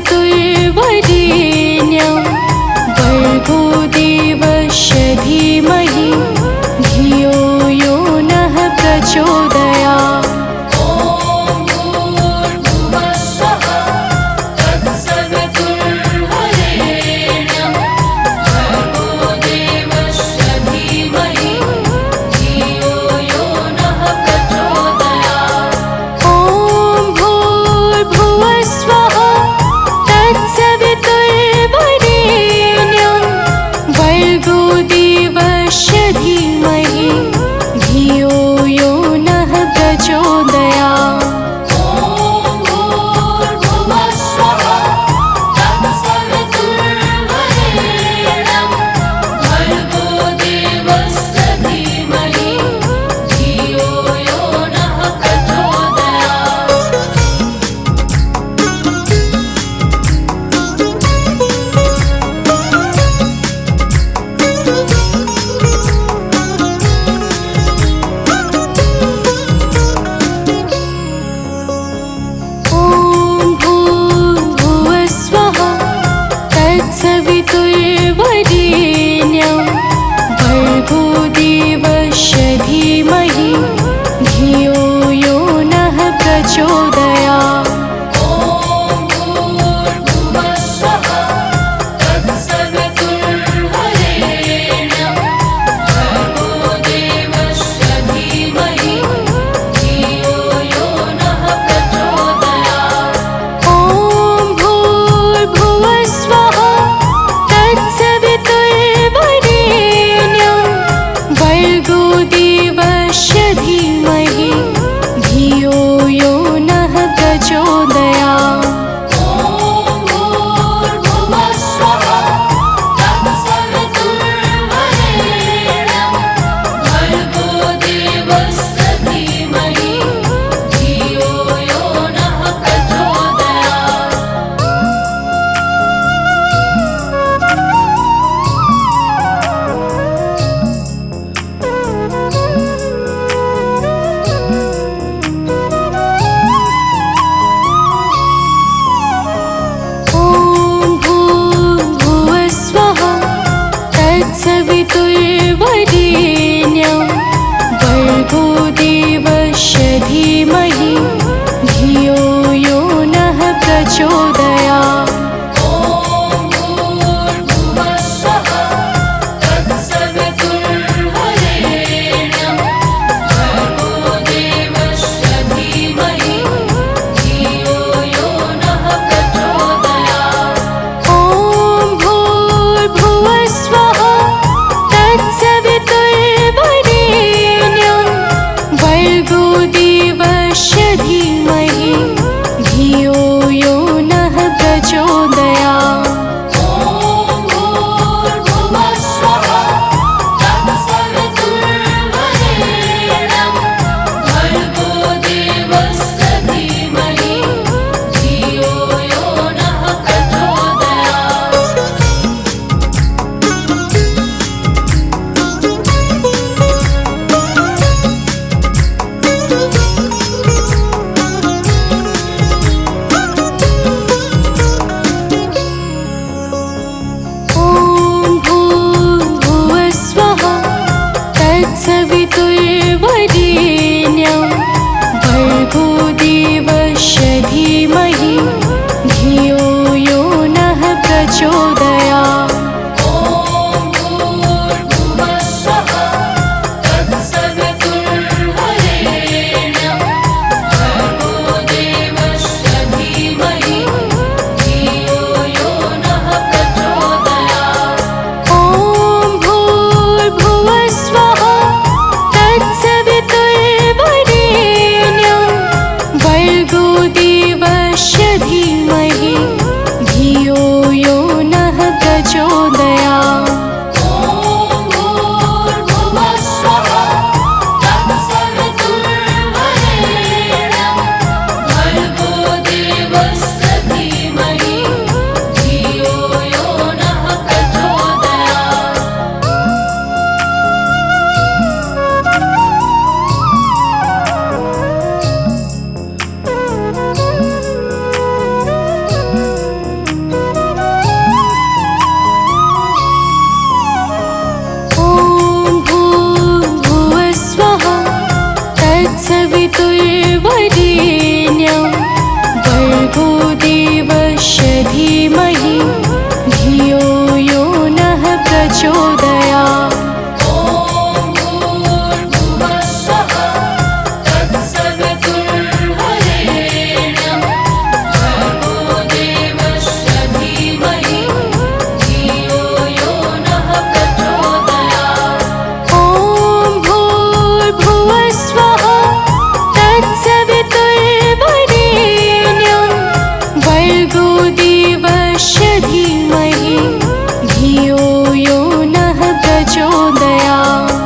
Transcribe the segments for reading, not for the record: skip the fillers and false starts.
तत्सवितुर्वरेण्यं भर्गो देवस्य धीमहि धियो यो नः प्रचोदयात्। तत्सवितुर्वरेण्यं भर्गो देवस्य धीमहि धियो यो नः प्रचोदयात्। तत्सवितुर्वरेण्यं भर्गो देवस्य धीमहि धियो यो नः प्रचोदयात्। तत्सवितुर्वरेण्यं भर्गो देवस्य धीमहि धियो यो नः प्रचोदयात्। तत्सवितुर्वरेण्यं भर्गो देवस्य धीमहि धियो यो नः प्रचोदयात्।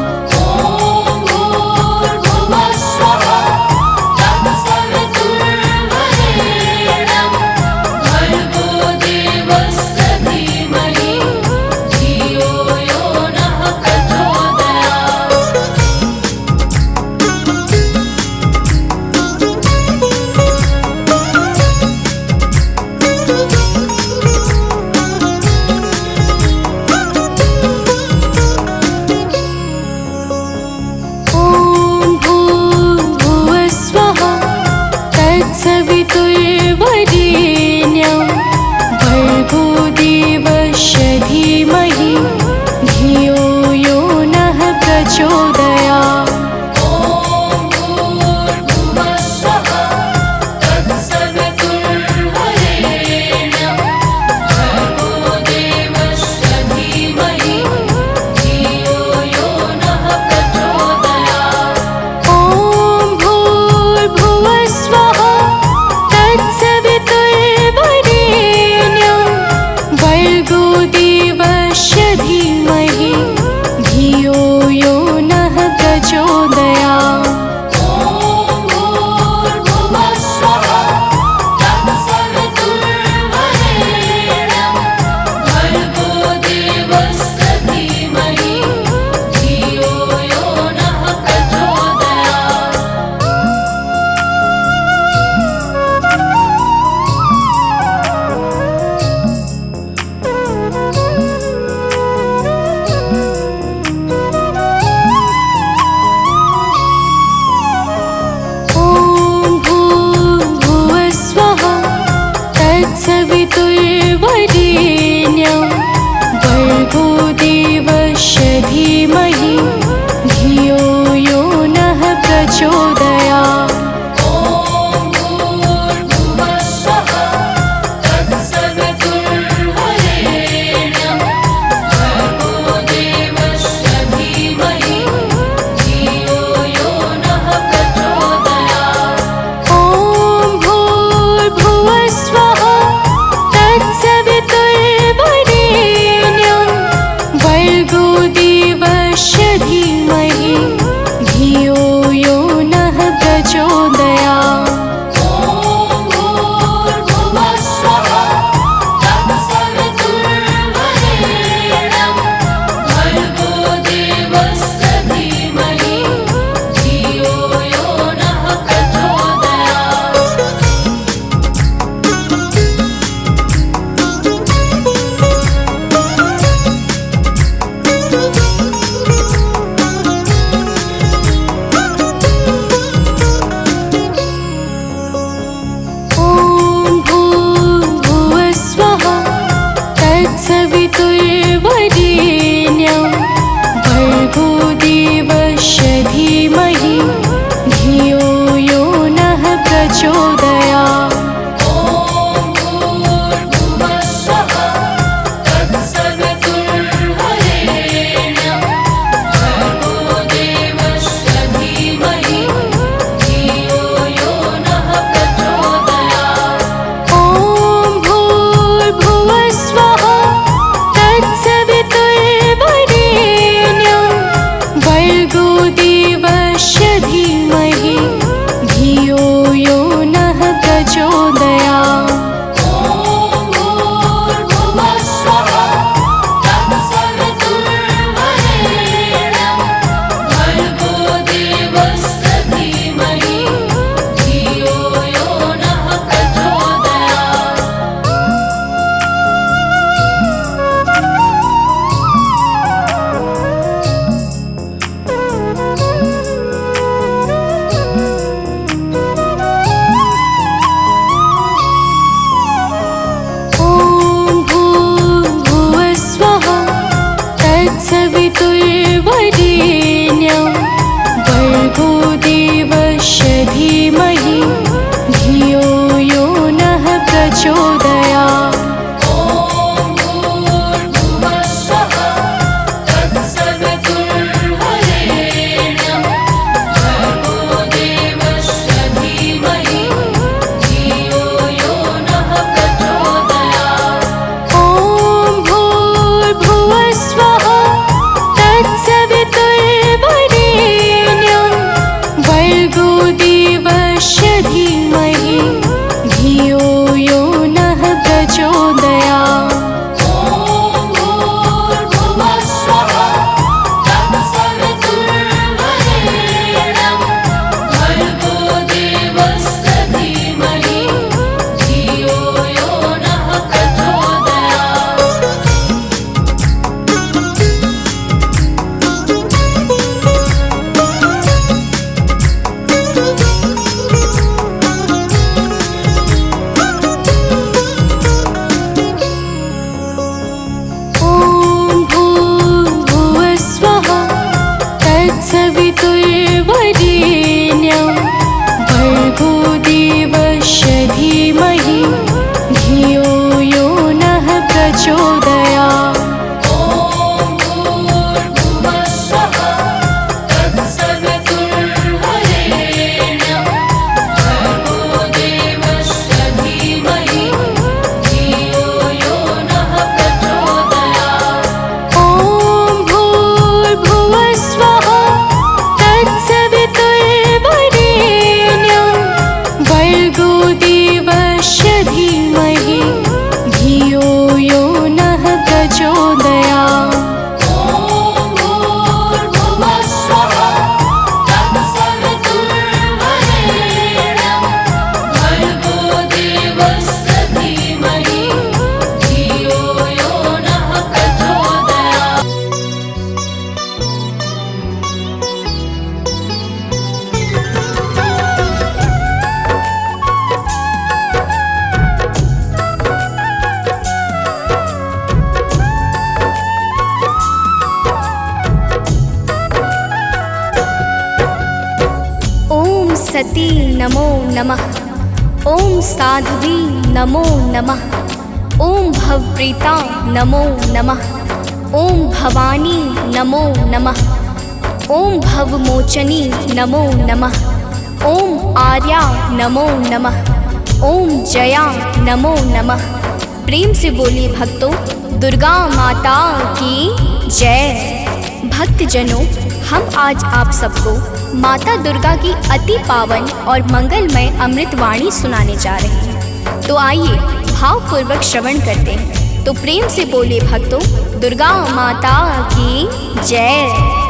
तत्सवितुर्वरेण्यं भर्गो देवस्य धीमहि धियो यो नः प्रचोदयात्। ॐ भूर्भुवः स्वः तत्सवितुर्वरेण्यं सती नमो नमः। ओम साध्वी नमो नमः। ओम भवप्रीता नमो नमः। ओम भवानी नमो नमः। ओम भवमोचनी नमो नमः। ओम आर्या नमो नमः। ओम जया नमो नमः। प्रेम से बोलिए भक्तों, दुर्गा माता की जय। भक्तजनों, हम आज आप सबको माता दुर्गा की अति पावन और मंगलमय अमृतवाणी सुनाने जा रहे हैं। तो आइए भावपूर्वक श्रवण करते हैं। तो प्रेम से बोले भक्तों, दुर्गा माता की जय।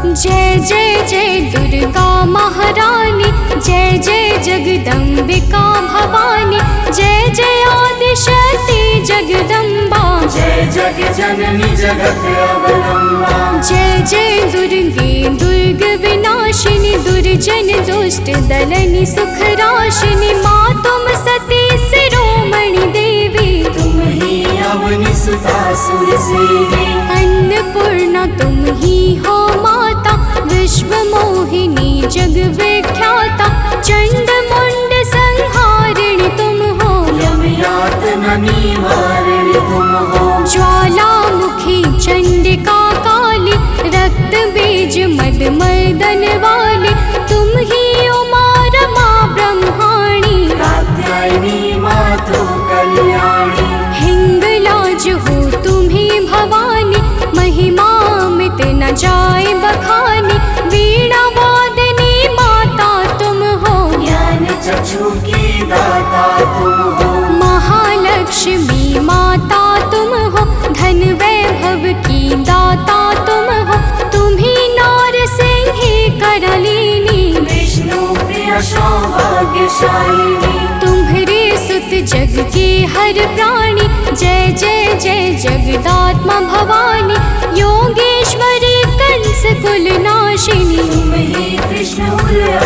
जय जय जय दुर्गा महारानी, जय जय जगदम्बिका भवानी, जय जय आदिशक्ति जगदम्बा, जय जग जननी जगत अवलंबा। जय जय दुर्गे दुर्ग विनाशिनी, दुर्जन दुष्ट दलनी सुख राशिनी, माँ तुम सती शिरोमणि देवी, तुम ही अवनि सुता सुर सेवी। अन्नपूर्णा तुम ही हो माता, विश्व मोहिनी जग विख्याता, चंड मुंड संहारिणी तुम हो, यम यातना निवारिणी तुम हो। ज्वालामुखी चंडिका काली, रक्त बीज मद मर्दन वाली, तुम ही उमा रमा ब्रह्माणी, कात्यायनी मातु कल्याणी। हिंगलाज हो तुम ही भवानी, महिमा मिट न जाए बखानी, वीणा वादनी माता तुम हो, ज्ञान चक्षु की दाता तुम हो। महालक्ष्मी माता तुम हो, धन वैभव की दाता तुम हो, तुम ही नारसिंही करलिनी, विष्णु प्रिय सौभाग्यशालिनी। तुम्हारे सुत जग के हर प्राणी, जय जय जय जगदात्मा भवानी, योगेश्वरी कंस कुल नाशिनी, तुम ही कृष्ण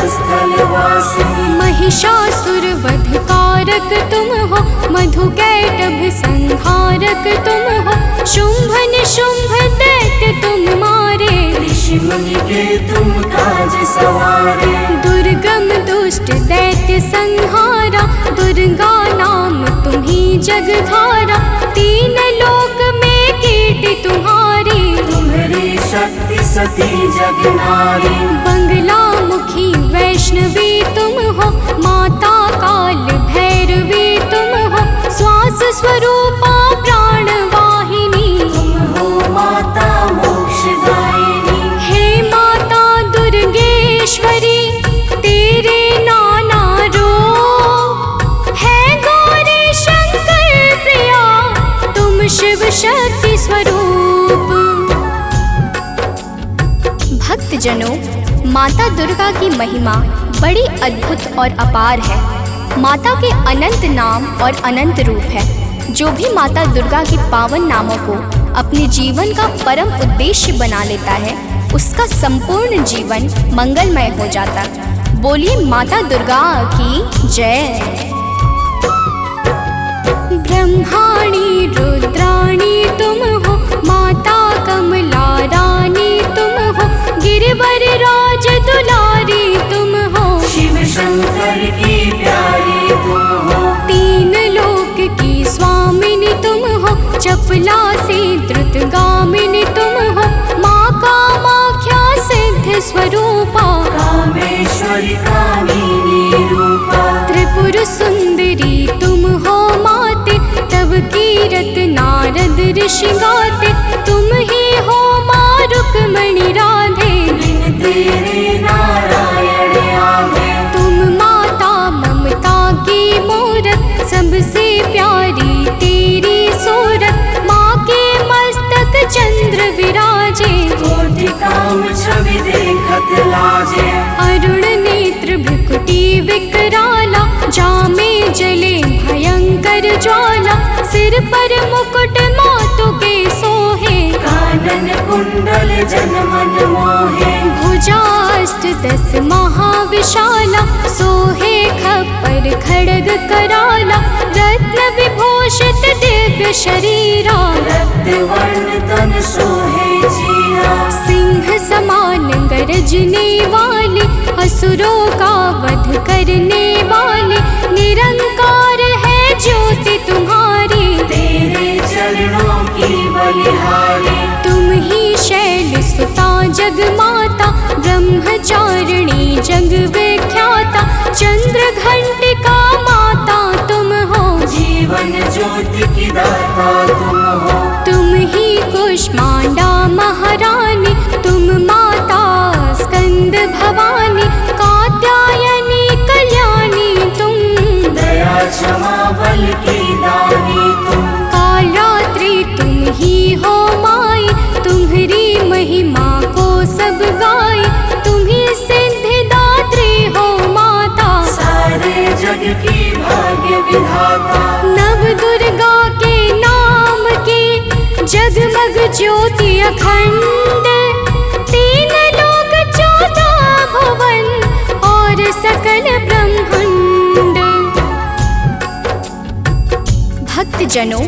स्थल वासिनी। महिषासुर वध कारक तुम हो, मधु कैटभ संहारक तुम हो, शुंभ निशुंभ दैत्य तुम मारे, ऋषि मुनि के तुम काज सवारे। दुर्गम दुष्ट दैत्य संहारा, दुर्गा नाम तुम ही जगधारा, तीन लोक में कीर्ति तुम्हारी, तुम्हारी शक्ति सती जगनारी। बंगला मुखी वैष्णवी तुम हो, माता काल भैरवी तुम हो, श्वास स्वरूपा प्राण वाहिनी, तुम हो माता मोक्षदायिनी। हे माता दुर्गेश्वरी, तेरे नाना रूप है गौरी शंकर प्रिया, तुम शिव शक्ति स्वरूप। भक्तजनों, माता दुर्गा की महिमा बड़ी अद्भुत और अपार है। माता के अनंत नाम और अनंत रूप है। जो भी माता दुर्गा के पावन नामों को अपने जीवन का परम उद्देश्य बना लेता है, उसका संपूर्ण जीवन मंगलमय हो जाता। बोलिए माता दुर्गा की जय। ब्रह्माणी रुद्राणी तुम हो, माता कमला रानी तुम हो, गिरिवर राज दुलारी तुम हो, शिव शंकर की प्यारी तुम हो। तीन लोक की स्वामिनी तुम हो, चपला से द्रुतगामिनी तुम हो, माँ कामाख्या सिद्ध स्वरूपा, कामेश्वरी कामिनी रूपा। त्रिपुर सुंदरी तुम हो माते, तब कीरत नारद ऋषि गाते, तुम ही हो माँ रुक्मणी राधे, बिन तेरे नारायण आगे। तुम माता ममता की मूरत, सबसे प्यारी तेरी सूरत, माँ के मस्तक चंद्र विराजे, कोटि काम छवि देखत लाजे। अरुण नेत्र भ्रुकुटी विकराला, जामे जले भयंकर ज्वाला, सिर पर मुकुट मातु के सोहे, कानन कुंडल जन मन मोहे। भुजाष्ट दस महाविशाला, सोहे खप्पर खड्ग कराला, रत्न विभूषित दिव्य शरीरा, रक्त वर्ण तन सोहे जीरा। सिंह समान गरजने वाली, असुर जग माता, ब्रह्मचारिणी जग विख्याता, चंद्र घंटिका माता तुम हो, जीवन ज्योति की दाता तुम हो। तुम ही कुष्मांडा महारानी, तुम माता स्कंद भवानी, कात्यायनी कल्याणी तुम, दया क्षमा बल की दानी तुम, कालरात्रि तुम ही हो माई, तुम्हारी महिमा को सब गाई, तुम ही सिद्धिदात्री हो माता, सारे जग की भाग्य विधाता। नव दुर्गा के नाम की जगमग ज्योति अखंड, तीन लोक 14 भुवन और सकल ब्रह्मांड। भक्तजनों,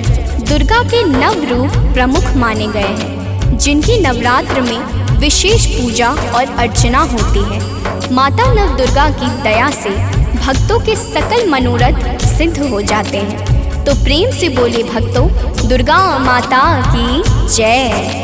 दुर्गा के नव रूप प्रमुख माने गए हैं, जिनकी नवरात्र में विशेष पूजा और अर्चना होती है। माता नव दुर्गा की दया से भक्तों के सकल मनोरथ सिद्ध हो जाते हैं। तो प्रेम से बोले भक्तों, दुर्गा माता की जय।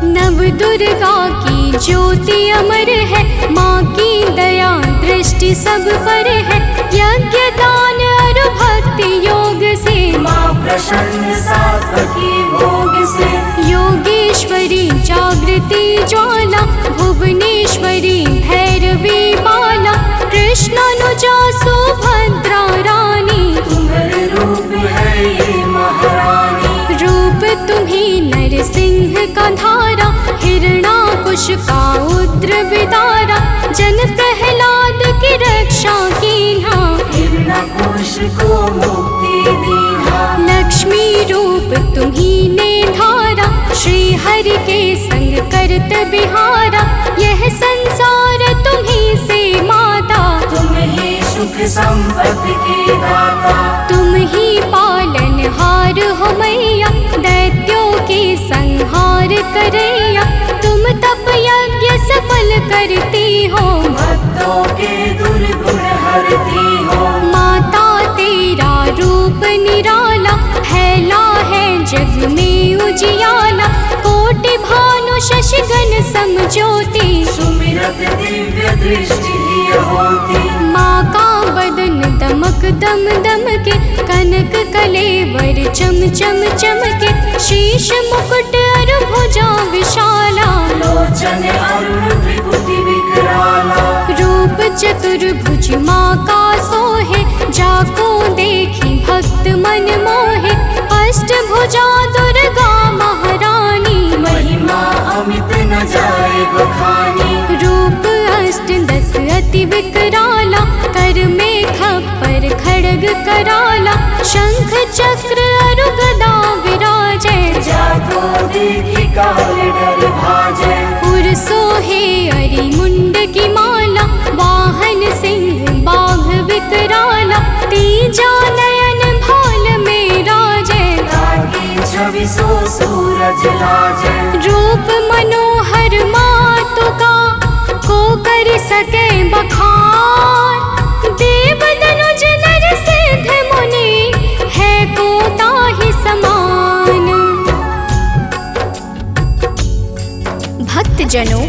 नव दुर्गा की ज्योति अमर है, माँ की दया दृष्टि सब पर है, यज्ञ दान और भक्ति योग से, माँ प्रसन्न सात्वकी भोग से, योगेश्वरी जागृति ज्वाला, भुवनेश्वरी भैरवी माला, कृष्णानुजा सुभद्रा रानी, तुम्हारे रूप है ये महारानी। रूप तुम्ही नरसिंह का धारा, हिरणाकुश का उद्र विदारा, जन प्रहलाद की रक्षा कीन्हा, हिरण्यकुश को मुक्ति दीन्हा, लक्ष्मी रूप तुम्ही ने धारा, श्री हरि के संग करत बिहारा, यह संसार तुम्ही से माता, तुम ही सुख संपत्ति की दाता, तुम ही पालनहार हो मैया, दैत्यों के संहार करैया, तुम तप यज्ञ सफल करती हो, भक्तों के दुर्गुण हरती हो। माता तेरा रूप निराला, फैला है जग में उजियाला, कोटि भानु शशिगण समज्योति, सुमिरत दिव्य दृष्टि ही होती, माँ का बदन दमक दम दम के, कनक कलेवर चम चम चमके, शीश मुकुट और भुजा विशाला, लोचन अरुण त्रिपुटी विकराला, रूप चतुर्भुज माँ का सोहे, जाको देखी भक्त मन मोहे, अष्टभुजा दुर्गा महारानी, महिमा अमित न जाए बखानी, रूप अष्ट दस अति विकराला, कर में खप्पर खड़ग कराला, शंख चक्र और गदा विराजे, जाको देखी काल डर भाजे, पुर सोहे अरि मुंड की माला, वाहन सिंह बाघ विकराला, तीजा नयन भाल में राजे, ताकि छवि सो सूरज लाजे, रूप मनोहर मातु का को कर सके बखान, देव दनुज नर सिद्ध मुनि है को ताहि समान। भक्तजनों,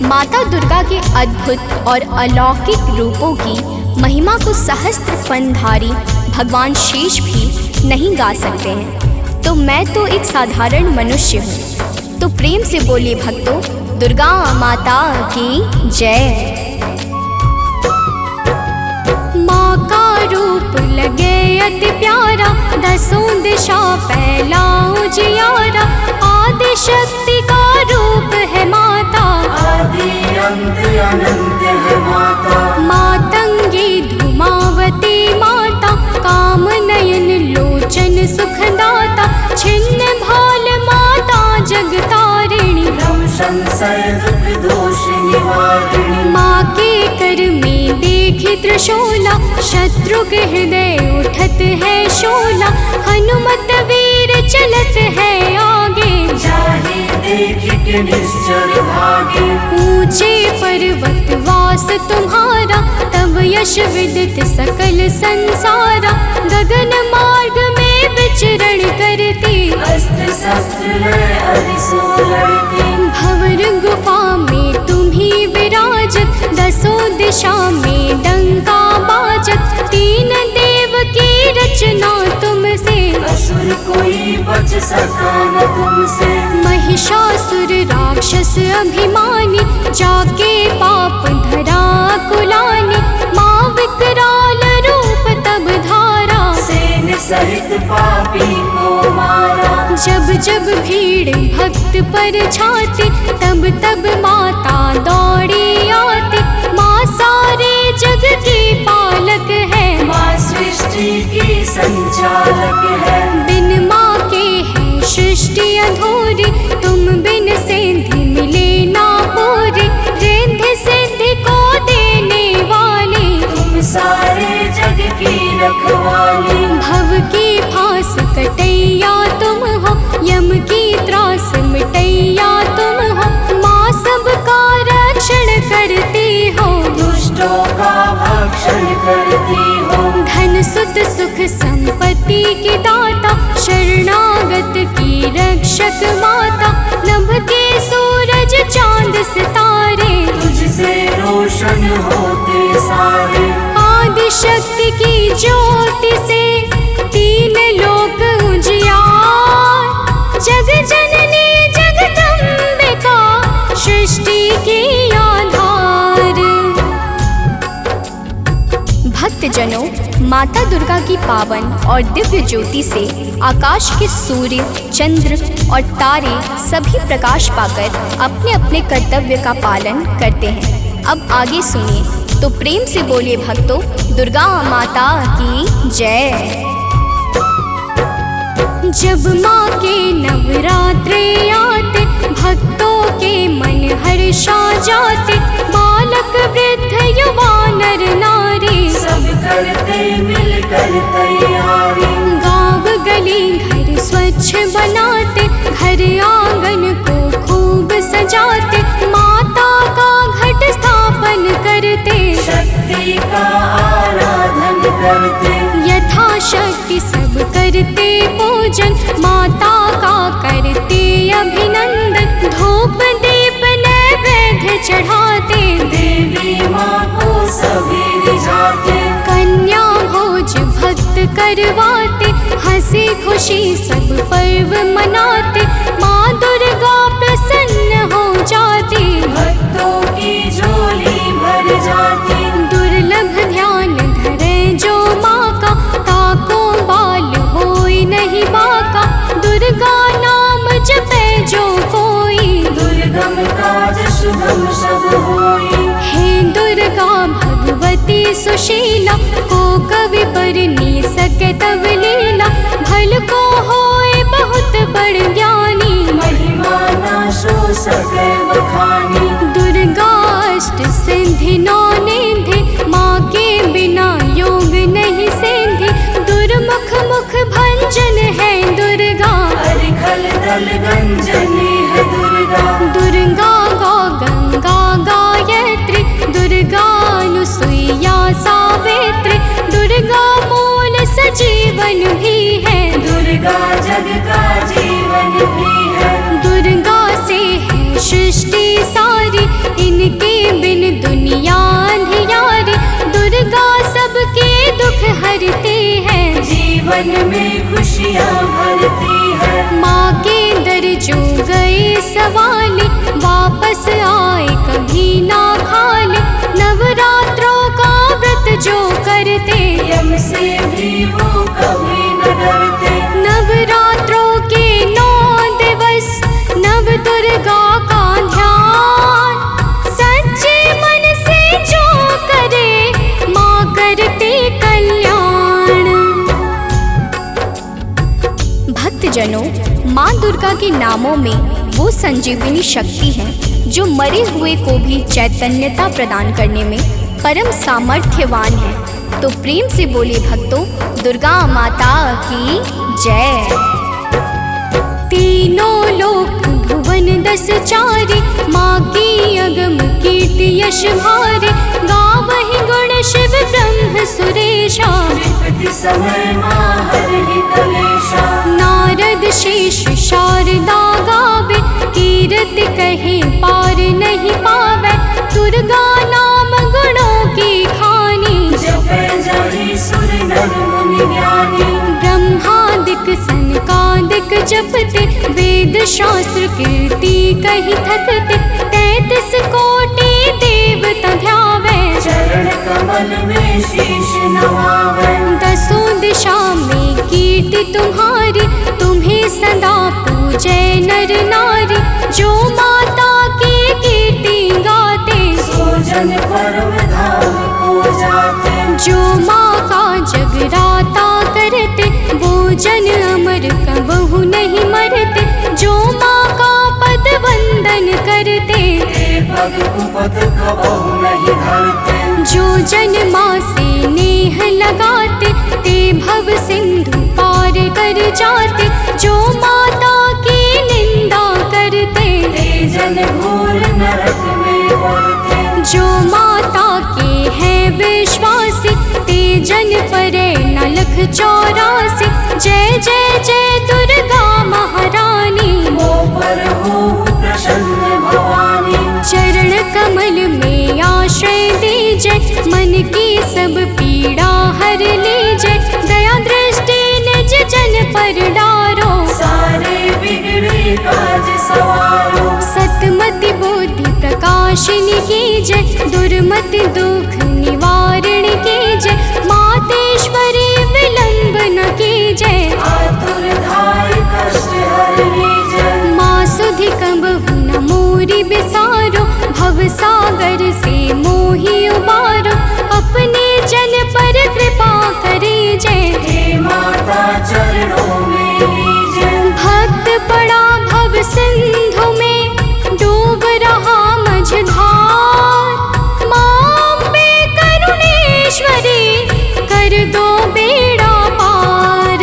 माता दुर्गा के अद्भुत और अलौकिक रूपों की महिमा को सहस्त्र फनधारी भगवान शेष भी नहीं गा सकते हैं। तो मैं तो एक साधारण मनुष्य हूँ। तो प्रेम से बोलिए भक्तों, दुर्गा माता की जय। माँ का रूप लगे अति प्यारा, दसों दिशा फैला उजियारा, आदि शक्ति का रूप है माता, आदि अंत अनंत है माता, मातंगी धूमावती माता, काम नयन लोचन सुखदाता, छिन्न भाल माता जगतारिणी, भ्रम संशय दुख दोष निवारिणी, माँ के कर में देखी त्रिशूला, शत्रु के हृदय उठत है शोला, हनुमत वीर चलत है आगे, जाहि देख के निश्चर भागे, ऊंचे पर्वत वास तुम्हारा, तब यश विदित सकल संसारा, गगन मार्ग में विचरण करती, अस्त्र शस्त्र लय अधिसो लड़ती। भंवर गुफा में तुम्ही विराजत, दसों दिशा में डंका बाजत। तीन देव की रचना तुमसे, असुर कोई बच सका न तुमसे। महिषासुर राक्षस अभिमानी, जाके पाप धरा कुलानी। माँ विकराल रूप तब धारा, सेन सहित पापी को मारा। जब जब भीड़ भक्त पर छाती, तब तब माता दौड़ी आती। माँ सारे जग की पालक है, माँ सृष्टि की संचालक है। बिन माँ के है सृष्टि अधूरी, तुम बिन सिद्धि मिले ना पूरी। रिद्धि सिद्धि को देने वाली, तुम सारे जग की रखवाली। भव की फांस कटैया तुम हो, यम की त्रास मिटैया तुम हो। माँ सबका रक्षण करती हो, दुष्टों का भक्षण करती हो। धन सुत सुख संपत्ति की दाता, शरणागत की रक्षक माता। नभ के सूरज चांद सितारे, तुझसे रोशन होते सारे। आदि शक्ति की ज्योति से तीन लोक उजियार। जग जननी जगदम्बिका, सृष्टि की आधार। भक्तजनों, माता दुर्गा की पावन और दिव्य ज्योति से आकाश के सूर्य, चंद्र और तारे सभी प्रकाश पाकर अपने अपने कर्तव्य का पालन करते हैं। अब आगे सुनिए, तो प्रेम से बोलिए भक्तों, दुर्गा माता की जय। जब माँ के नवरात्रे आते, भक्तों के मन हर्षा जाते। बालक वृद्ध युवा नर नारी, सब करते मिलकर तैयारी। गाँव गली घर स्वच्छ बनाते, घर आंगन को खूब सजाते। माता का घट स्थापन करते, शक्ति का आराधन करते। यथाशक्ति सब करते पूजन, माता का करते अभिनंदन। धूप दीप नैवेद्य चढ़ाते, देवी माँ को सभी रिझाते। कन्या भोज भक्त करवाते, हंसी खुशी सब पर्व मनाते। माँ दुर्गा प्रसन्न हो जाती, भक्तों की झोली भर जाती। दुर्लभ ध्यान धरे जो माँ का, ताको बाल होई नहीं बाका। दुर्गा नाम जपे जो कोई, दुर्गम काज शुभम सब होई। हे दुर्गा भगवती सुशीला, को कवि पर नी सके तब लीला। भल को होए बहुत बड़ ज्ञानी, महिमा न सो सके बखानी। दुर्गा अष्ट सिद्धि नौ निधि, माँ के बिना योग नहीं सिद्धि। दुर्मुख मुख भंजन है दुर्गा, अरिखल दल गंजनी है दुर्गा। दुर्गा गौ गंगा गायत्री, दुर्गा अनुसुईया सावित्री। दुर्गा मूल सजीवन भी है, दुर्गा जग का जीवन भी है। दुर्गा से है सृष्टि सारी, इनके बिन दुनिया अंधियारी। दुर्गा सबके दुख हरती है, जीवन में खुशियाँ भरती है। माँ के दर जो गए सवाली, वापस आए कभी ना खाली। नवरात्रों का व्रत जो करते, यम से भी वो कभी न डरते। नवरात्रों के 9 दिवस, नव दुर्गा का ध्यान। सच्चे मन से जो करे, माँ करते कल्याण। भक्तजनों, माँ दुर्गा के नामों में वो संजीवनी शक्ति है जो मरे हुए को भी चैतन्यता प्रदान करने में परम सामर्थ्यवान है। तो प्रेम से बोले भक्तों, दुर्गा माता की जय। तीनों लोक भुवन 10 चारी, माँ की अगम कीर्ति यश भारी। गावहि गाहि गुण शिव ब्रह्म सुरेशा। विपत्ति समय माँ हरहि कलेशा। नारद शेष शारदा गावे, कीरति कहे पार नहीं पावे। दुर्गा नाम गुणों की खानी, जपै जाहि सुर नर मुनि ज्ञानी। ब्रह्मादिक सनकादिक जपते, वेद शास्त्र कीर्ति कही थकते। 33 कोटि देवता ध्यावे, चरण कमल में शीश नवावे। दसों दिशा में कीर्ति तुम्हारी, तुम्हें सदा पूजे नर नारी। जो माता की कीर्ति गाते, सो जन परम धाम को जाते। जो माँ का जगराता करते, वो जन अमर कबहु नहीं मरते। जो माँ का पद वंदन करते, ए पग कुपथ कबहु नहीं धरते। जो जन माँ से नेह लगाते, ते भव सिंधु पार कर जाते। जो माता की निंदा करते, ते जन घोर नरक में पड़ते। जो माता के हैं विश्वासी, ते जन परे न लख 84। जय जय जय दुर्गा महारानी, मोह पर हो प्रसन्न भवानी। चरण कमल में आश्रय दीजिए। मन की सब पीड़ा हर लीजिए। दया दृष्टि निज जन पर डारो, सारे बिगड़े काज सवारो। सतमति बुद्धि प्रकाशिनी कीजिए। दुर्मति दुख निवारण कीजिए। मातेश्वरी विलंब न कीजिए। आतुर धाय कष्ट हर लीजै। माँ सुधि कबहु न मोरी बिसारो, भव सागर से मोहि उबारो। अपने जन पर कृपा करीजे, हे माता चरणों में लीजै। भक्त पड़ा भव सिंधु में, डूब रहा मझधार। माँ अम्बे करुणेश्वरी, कर दो बेड़ा पार।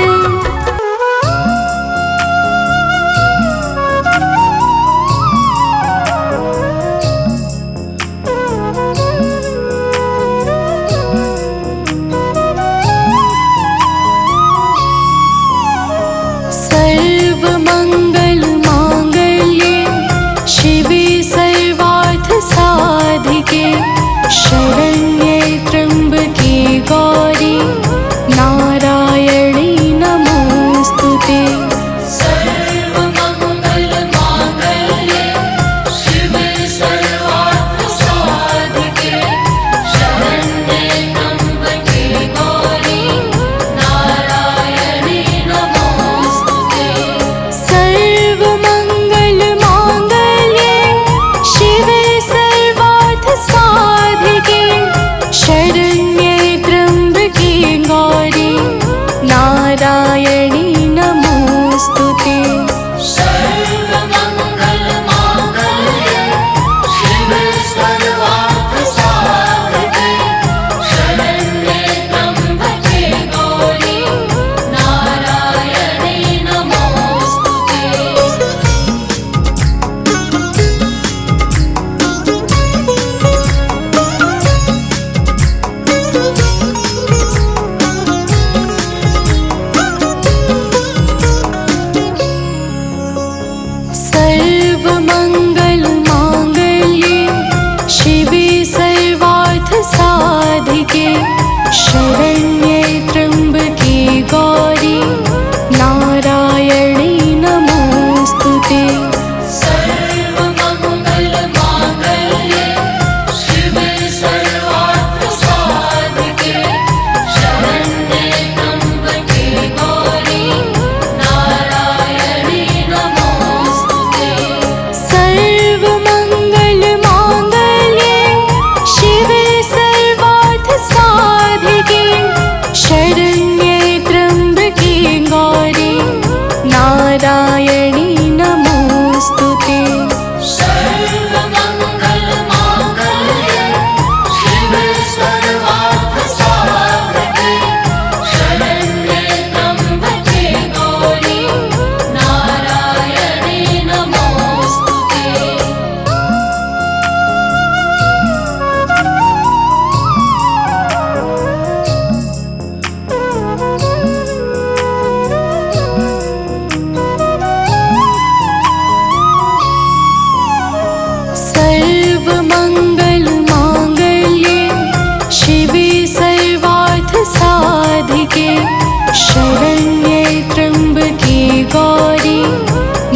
शरण्ये त्र्यम्बके गौरी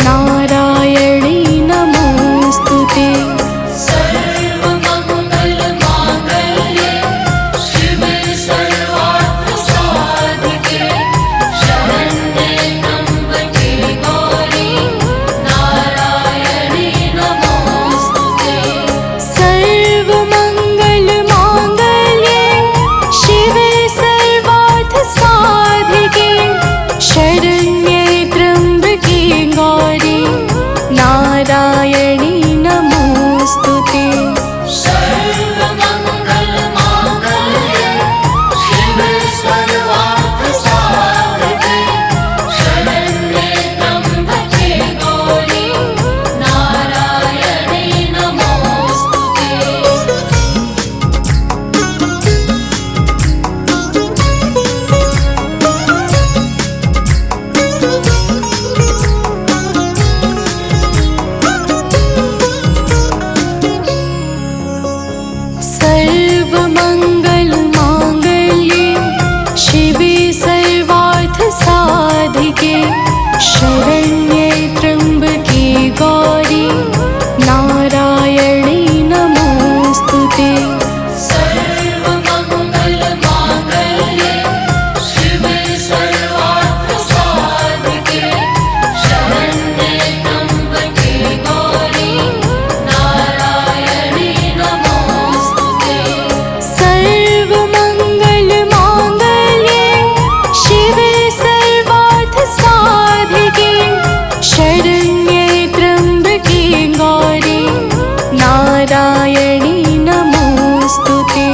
नारायणी नमोस्तुते। सर्वमङ्गलमाङ्गल्ये शिवे सर्वार्थसाधिके शरण्ये त्र्यम्बके गौरी नारायणी नमोस्तुते। सर्वमङ्गलमाङ्गल्ये शिवे सर्वार्थसाधिके शरण्ये त्र्यम्बके गौरी नारायणी नमोस्तुते। सर्वमङ्गलमाङ्गल्ये शिवे सर्वार्थसाधिके शरण्ये त्र्यम्बके गौरी नारायणी नमोस्तुते। सर्वमङ्गलमाङ्गल्ये शिवे सर्वार्थसाधिके शरण्ये त्र्यम्बके गौरी नारायणी नमोस्तुते। सर्वमङ्गलमाङ्गल्ये शिवे सर्वार्थसाधिके शरण्ये त्र्यम्बके गौरी नारायणी नमोस्तुते। सर्वमङ्गलमाङ्गल्ये शिवे सर्वार्थसाधिके शरण्ये त्र्यम्बके गौरी नारायणी नमोस्तुते।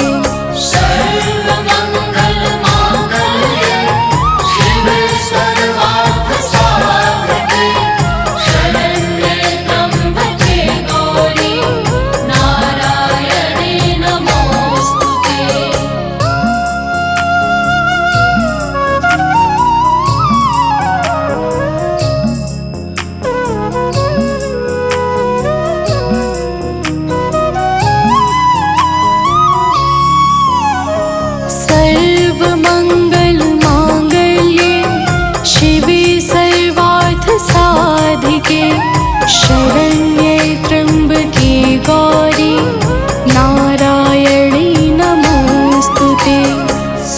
सर्वमङ्गलमाङ्गल्ये शिवे सर्वार्थसाधिके शरण्ये त्र्यम्बके गौरी नारायणी नमोस्तुते। सर्वमङ्गलमाङ्गल्ये शिवे सर्वार्थसाधिके शरण्ये त्र्यम्बके गौरी नारायणी नमोस्तुते।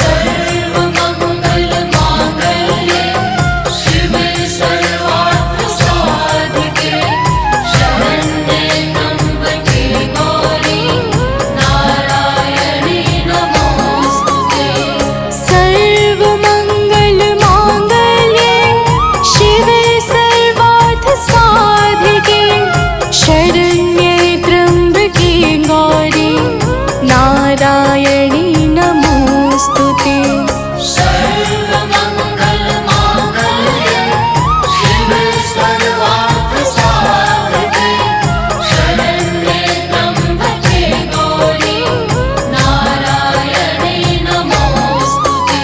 सर्वमङ्गलमाङ्गल्ये शिवे सर्वार्थसाधिके शरण्ये त्र्यम्बके गौरी नारायणी नमोस्तुते। सर्वमङ्गलमाङ्गल्ये शिवे सर्वार्थसाधिके शरण्ये त्र्यम्बके गौरी नारायणी नमोस्तुते। सर्वमङ्गलमाङ्गल्ये शिवे सर्वार्थसाधिके शरण्ये त्र्यम्बके गौरी नारायणी नमोस्तुते।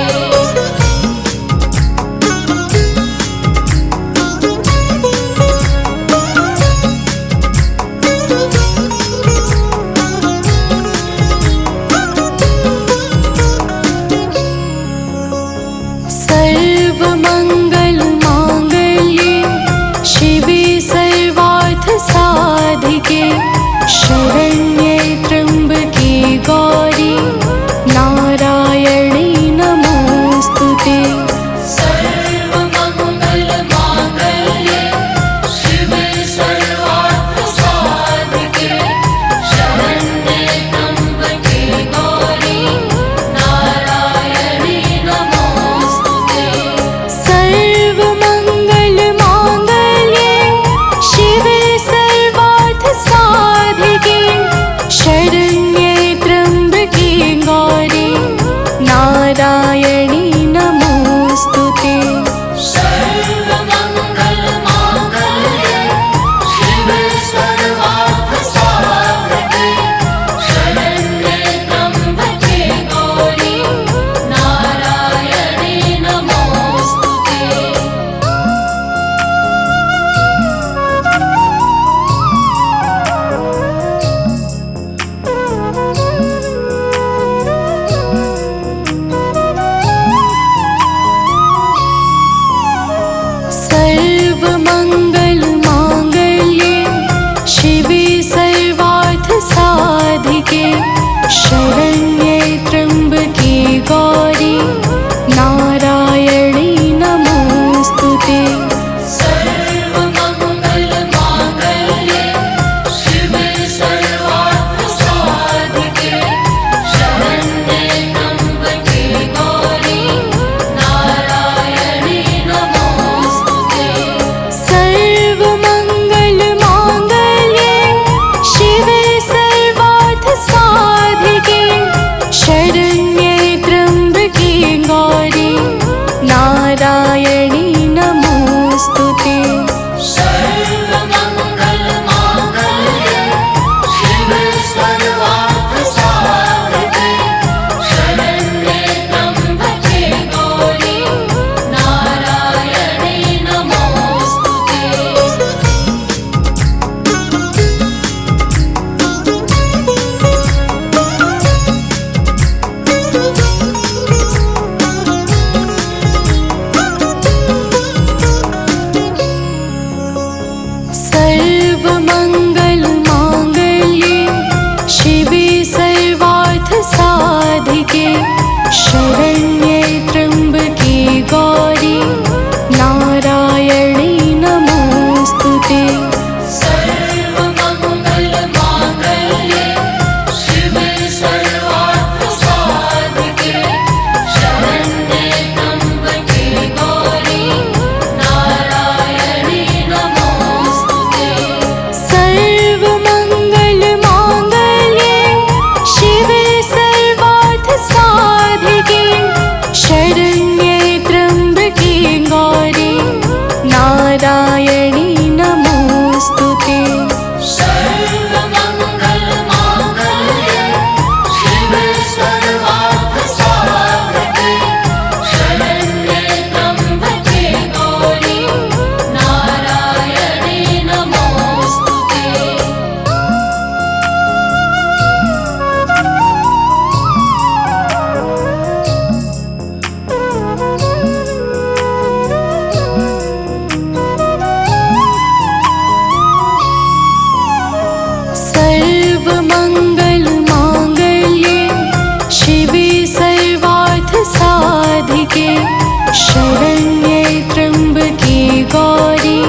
शरण्ये त्र्यम्बके गौरी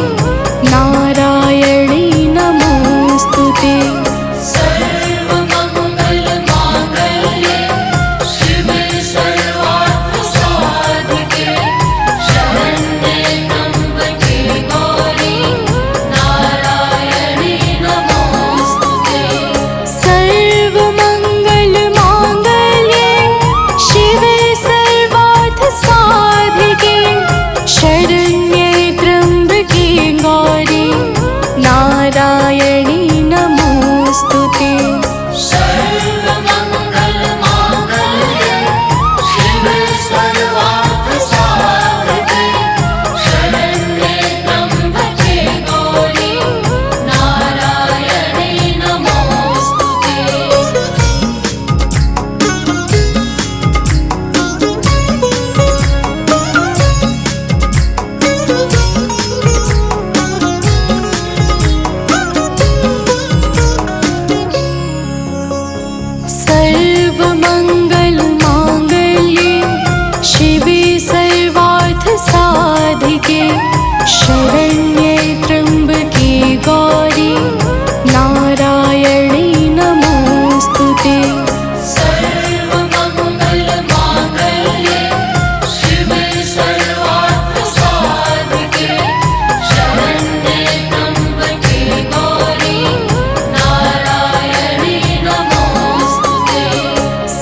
नारायणी नमोस्तुते। सर्वमङ्गलमाङ्गल्ये शिवे सर्वार्थसाधिके शरण्ये त्र्यम्बके गौरी नारायणी नमोस्तुते। सर्वमङ्गलमाङ्गल्ये शिवे सर्वार्थसाधिके शरण्ये त्र्यम्बके गौरी नारायणी नमोस्तुते। सर्वमङ्गलमाङ्गल्ये शिवे सर्वार्थसाधिके शरण्ये त्र्यम्बके गौरी नारायणी नमोस्तुते। सर्वमङ्गलमाङ्गल्ये शिवे सर्वार्थसाधिके शरण्ये त्र्यम्बके गौरी नारायणी नमोस्तुते। सर्वमङ्गलमाङ्गल्ये शिवे सर्वार्थसाधिके शरण्ये त्र्यम्बके गौरी नारायणी नमोस्तुते।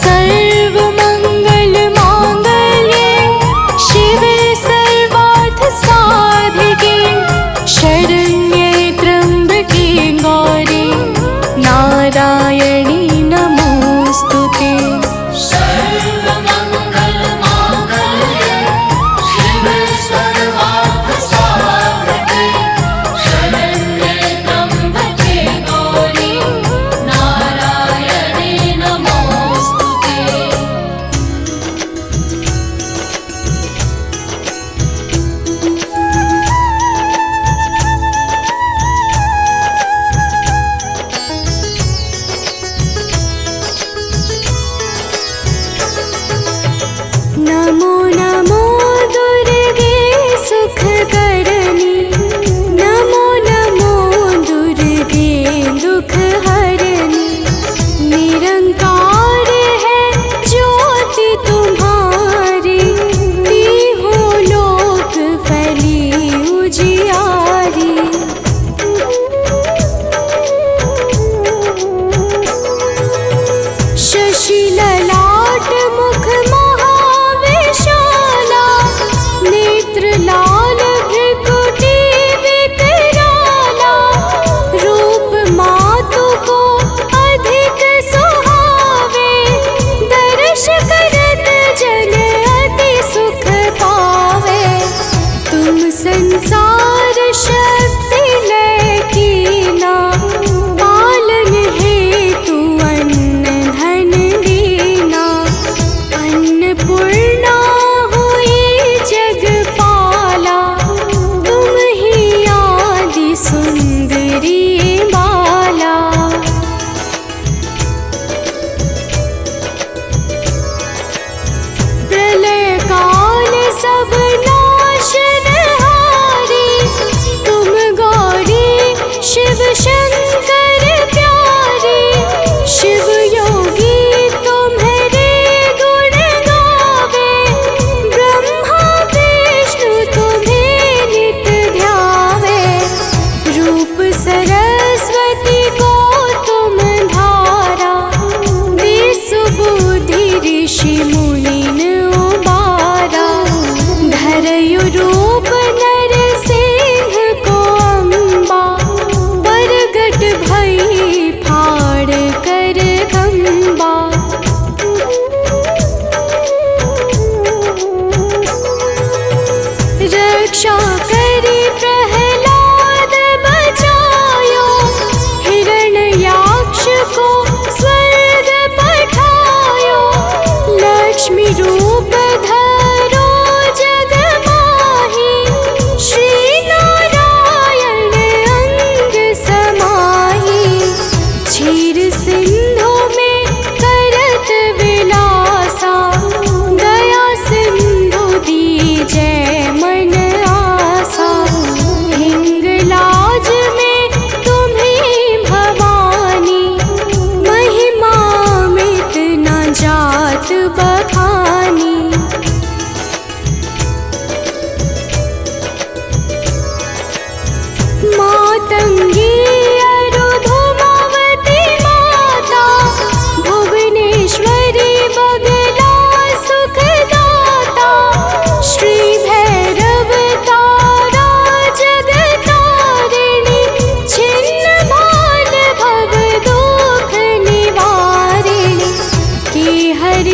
सर्वमङ्गलमाङ्गल्ये शिवे सर्वार्थसाधिके शरण्ये त्र्यम्बके गौरी नारायणी नमोस्तुते। सर्वमङ्गलमाङ्गल्ये शिवे सर्वार्थसाधिके शरण्ये त्र्यम्बके गौरी नारायणी नमोस्तुते। नमो नमो दुर्गे सुखकरणी नमो नमो दुर्गे दुखहरणी। निरंकार है ज्योति तुम्हारी तीहों लोक फैली उजियारी। शशि ललाट मुख महाविशाला नेत्र लाल भृकुटी विकराला। रूप मातु को अधिक सुहावे दर्श करत जन अति सुख पावे। तुम संसार शक्ति लय कीना पालन हेतु अन्न धन दीना।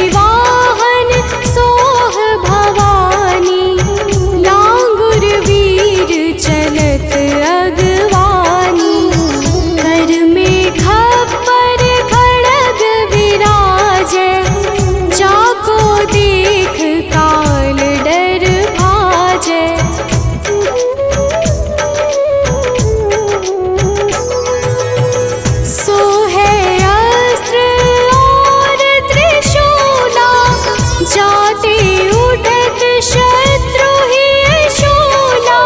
परिवाहन सोह भवानी, लांगुर वीर चलत अगवानी, कर में खप्पर खड़ग विराजै, जाको देख काल डर भाजै। सोहे अस्त्र और त्रिशूला, जाते उठत शत्रु ही शूला,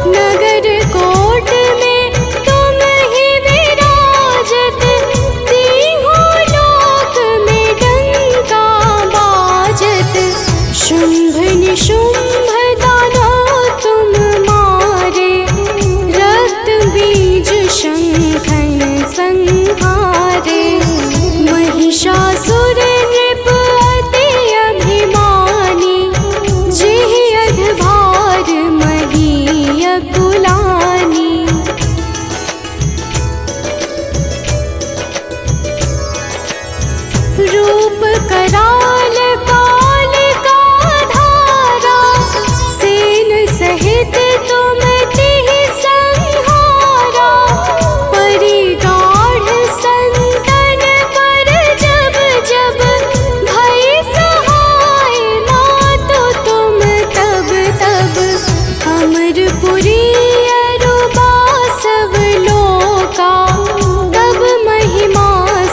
नगर कोट में तुम ही विराजत, तीहों लोक में डंका बाजत। शुंभ निशुंभ दानव तुम मारे, रक्त बीज शंखन संहारे, महिषासुर नृप अति अभिमानी, जेहि अधभार मही अकुलानी। रूप कराल काल का धारा, सेन सहित तुम तिहि संहारा, परिगाढ़ संतन पर जब जब, भय सहाय मातो तुम तब तब। अमरपुरी अरुबा सब लोका, तब महिमा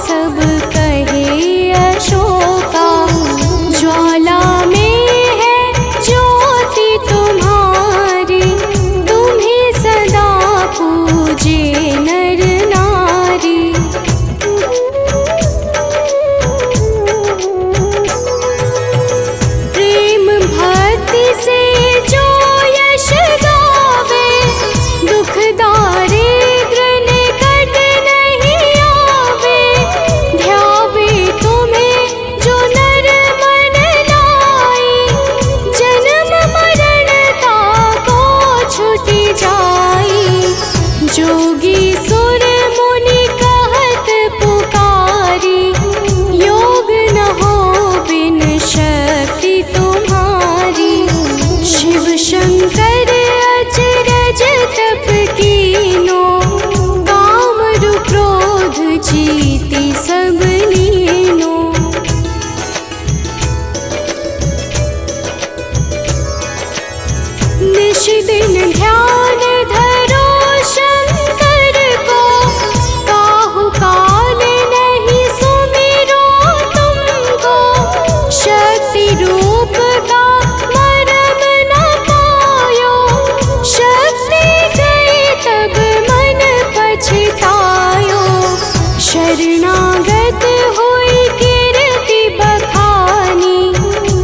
सब कहे अशोका। ज्वाला में है ज्योति तुम्हारी, तुम्हें सदा पूजे नर नारी। प्रेम भक्ति से जो यश गावे, दुख दारिद्र निकट नहीं आवे। ध्यावे तुम्हें जो नर मन लाई, जन्म मरण ताको छुटि जाई। जोगी सुर मुनि कहत पुकारी, योग न हो बिन शक्ति तुम्हारी। शिव शंकर अचरज तप कीनो, कामरु क्रोध जीति सब लीनो। निश दिन ध्यान धरो शंकर को, काहु काल नहीं सुमिरो तुमको। शक्ति रूप का मरम न पायो, शक्ति गई तब मन पछतायो। शरणागत हुई कीर्ति बखानी,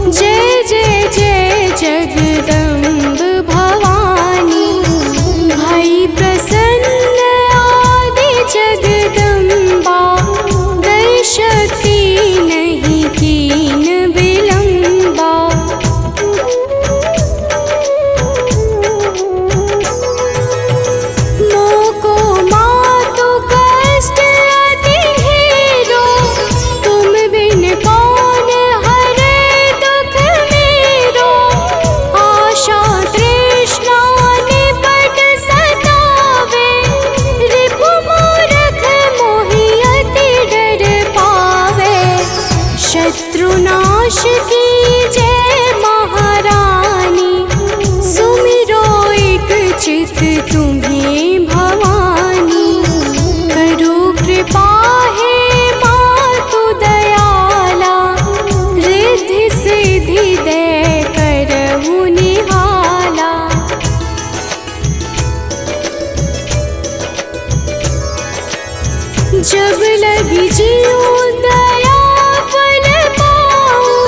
जय जय जय जगदम्ब भवानी। भई प्रसन्न आदि जगदम्बा, दई शक्ति नहीं कीन विलंबा। मोको मातु कष्ट अति घेरो, तुम बिन कौन हरे दुख मेरो। आशा तृष्णा निपट सतावे, रिपु मूरख मोहि अति डर पावे। शत्रुनाश कीजय महारानी, सुमिरो एक चित तुम्हें भवानी। करो कृपा हे मातु दयाला, रिद्धि सिद्धि दे करहु निहाला। जब लगी जीऊँ दया फल पाऊँ,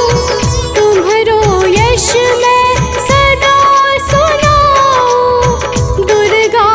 तुम्हरो यश मैं सदा सुनाऊँ। दुर्गा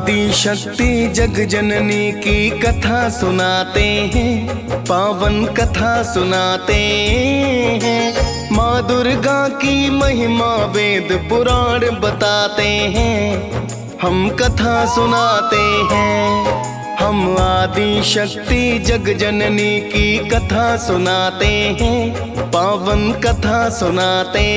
आदि शक्ति जग जननी की कथा सुनाते हैं, पावन कथा सुनाते हैं। माँ दुर्गा की महिमा वेद पुराण बताते हैं, हम कथा सुनाते हैं। हम आदि शक्ति जग जननी की कथा सुनाते हैं, पावन कथा सुनाते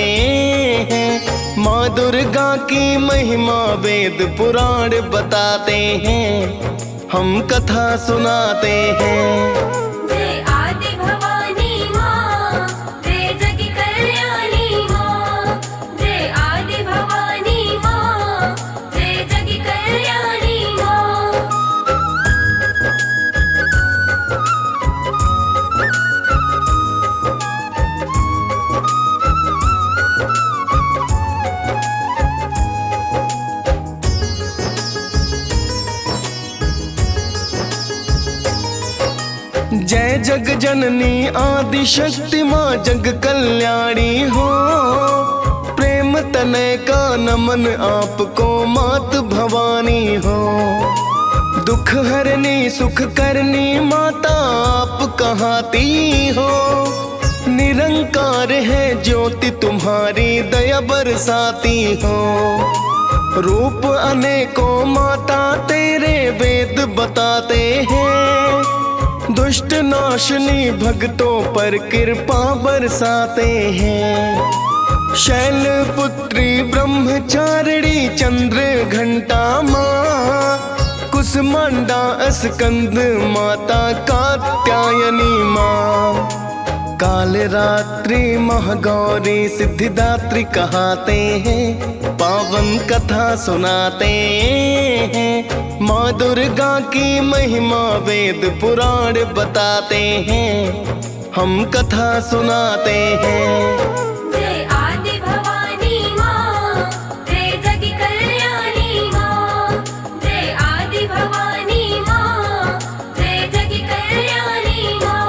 हैं। माँ दुर्गा की महिमा वेद पुराण बताते हैं, हम कथा सुनाते हैं। जय आदि भवानी माँ, जय जग कल्याणी माँ। जय आदि भवानी माँ, जय जग कल्याणी माँ। जय जग जननी आदि शक्ति माँ जग कल्याणी हो। प्रेम तनय का नमन आपको मात भवानी हो। दुख हरनी सुख करनी माता आप कहाती हो। निरंकार है ज्योति तुम्हारी दया बरसाती हो। रूप अनेकों माता तेरे वेद बताते हैं। दुष्ट नाशनी भक्तों पर कृपा बरसाते हैं। शैल पुत्री ब्रह्मचारिणी चंद्र घंटा माँ। कुसमांडा स्कंद माता कात्यायनी माँ। काल रात्रि महागौरी सिद्धिदात्री कहाते हैं, पावन कथा सुनाते हैं। माँ दुर्गा की महिमा वेद पुराण बताते हैं, हम कथा सुनाते हैं। जय आदि भवानी माँ, जय जग कल्याणी माँ। जय आदि भवानी माँ, जय जग कल्याणी माँ।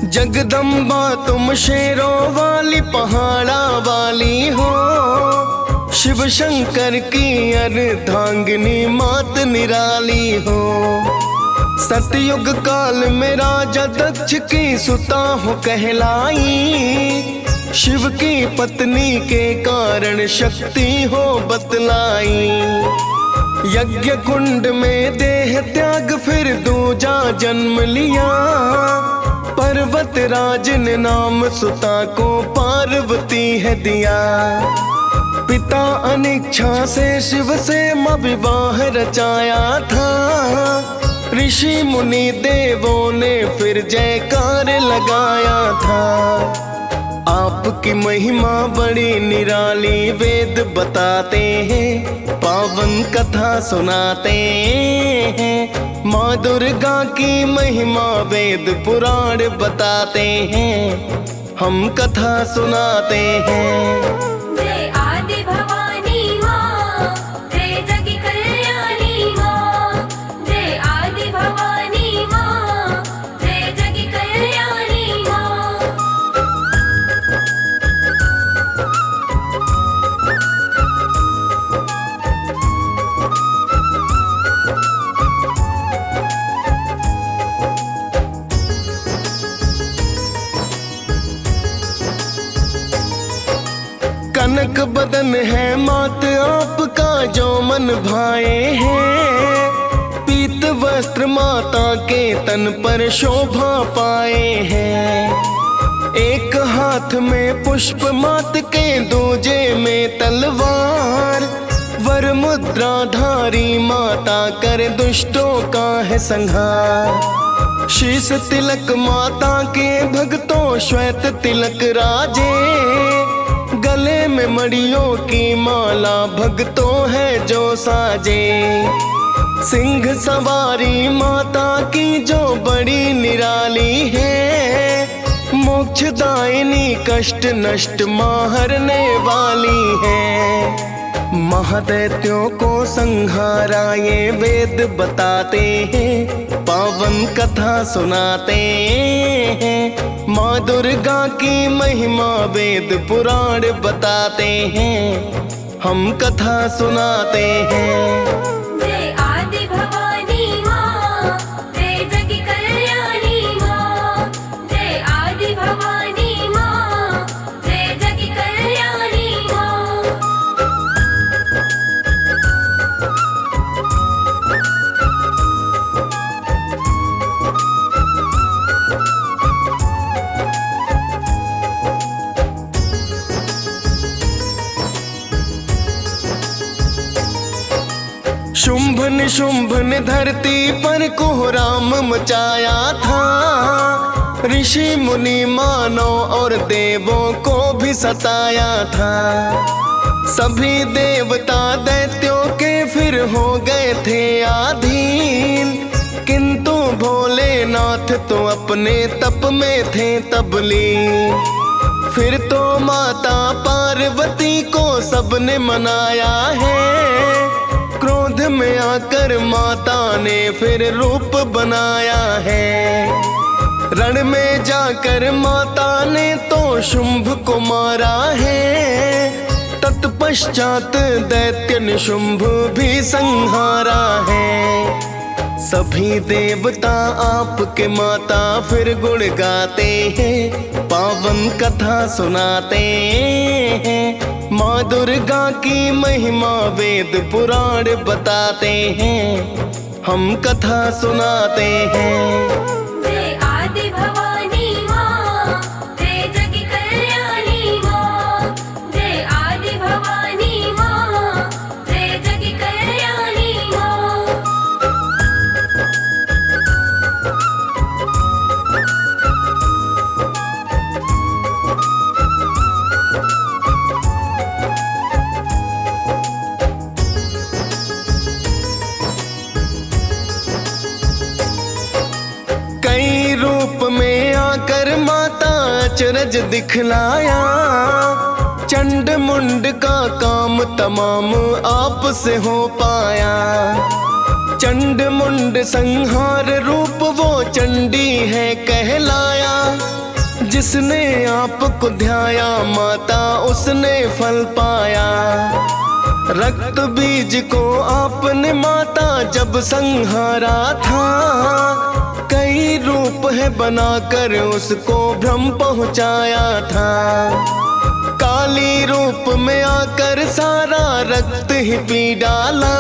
जगदम्बा तुम शेरों वाली पहाड़ा वाली हो। शिव शंकर की अर्धांगिनी मात निराली हो। सतयुग काल में राजा दक्ष की सुता हो कहलाई। शिव की पत्नी के कारण शक्ति हो बतलाई। यज्ञ कुंड में देह त्याग फिर दूजा जन्म लिया। पर्वत राज ने नाम सुता को पार्वती है दिया। पिता अनिच्छा से शिव से मां विवाह रचाया था। ऋषि मुनि देवों ने फिर जयकार लगाया था। आपकी महिमा बड़ी निराली वेद बताते हैं, पावन कथा सुनाते हैं। माँ दुर्गा की महिमा वेद पुराण बताते हैं, हम कथा सुनाते हैं। जय आदि भवानी माँ, जय जग कल्याणी माँ। जय आदि भवानी माँ, जय जग कल्याणी माँ। कनक बदन है मात आपका जो मन भाए हैं। पीत वस्त्र माता के तन पर शोभा पाए हैं। एक हाथ में पुष्प मात के दूजे में तलवार। वर मुद्रा धारी माता कर दुष्टों का है संहार। शीश तिलक माता के भक्तों श्वेत तिलक राजे। गले में मड़ियों की माला भक्तों है जो साजे। सिंह सवारी माता की जो बड़ी निराली है। मोक्षदायिनी कष्ट नष्ट माँ हरने वाली है। महादैत्यों को संहारा ये वेद बताते हैं, पावन कथा सुनाते हैं। माँ दुर्गा की महिमा वेद पुराण बताते हैं, हम कथा सुनाते हैं। जय आदि भवानी माँ, जय जग कल्याणी माँ। जय आदि भवानी माँ, जय जग कल्याणी माँ। शुंभ निशुंभ ने धरती पर कोहराम मचाया था, ऋषि मुनि मानव और देवों को भी सताया था। सभी देवता दैत्यों के फिर हो गए थे अधीन, किंतु भोलेनाथ तो अपने तप में थे तबलीन। फिर तो माता पार्वती को सबने मनाया है, क्रोध में आकर माता ने फिर रूप बनाया है। रण में जाकर माता ने तो शुंभ को मारा है, तत्पश्चात दैत्य निशुंभ भी संहारा है। सभी देवता आपके माता फिर गुण गाते हैं, पावन कथा सुनाते हैं। माँ दुर्गा की महिमा वेद पुराण बताते हैं, हम कथा सुनाते हैं। जय आदि भवानी माँ, जय जग कल्याणी माँ। जय आदि भवानी माँ, जय जग कल्याणी माँ। कई रूप में आकर माता अचरज दिखलाया, चंड मुंड का काम तमाम आप से हो पाया। चंड मुंड संहार रूप वो चंडी है कहलाया, जिसने आपको ध्याया माता उसने फल पाया। रक्त बीज को आपने माता जब संहारा था, कई रूप है बनाकर उसको भ्रम पहुंचाया था। काली रूप में आकर सारा रक्त ही पी डाला,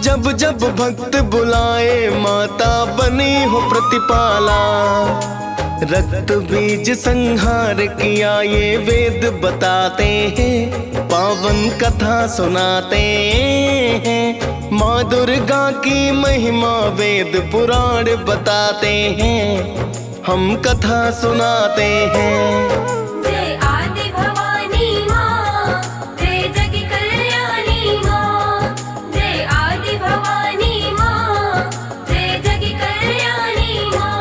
जब जब भक्त बुलाए माता बनी हो प्रतिपाला। रक्त बीज संहार किया ये वेद बताते हैं, पावन कथा सुनाते हैं। माँ दुर्गा की महिमा वेद पुराण बताते हैं, हम कथा सुनाते हैं। जय आदि भवानी माँ, जय जग कल्याणी माँ। जय आदि भवानी माँ, जय जग कल्याणी माँ।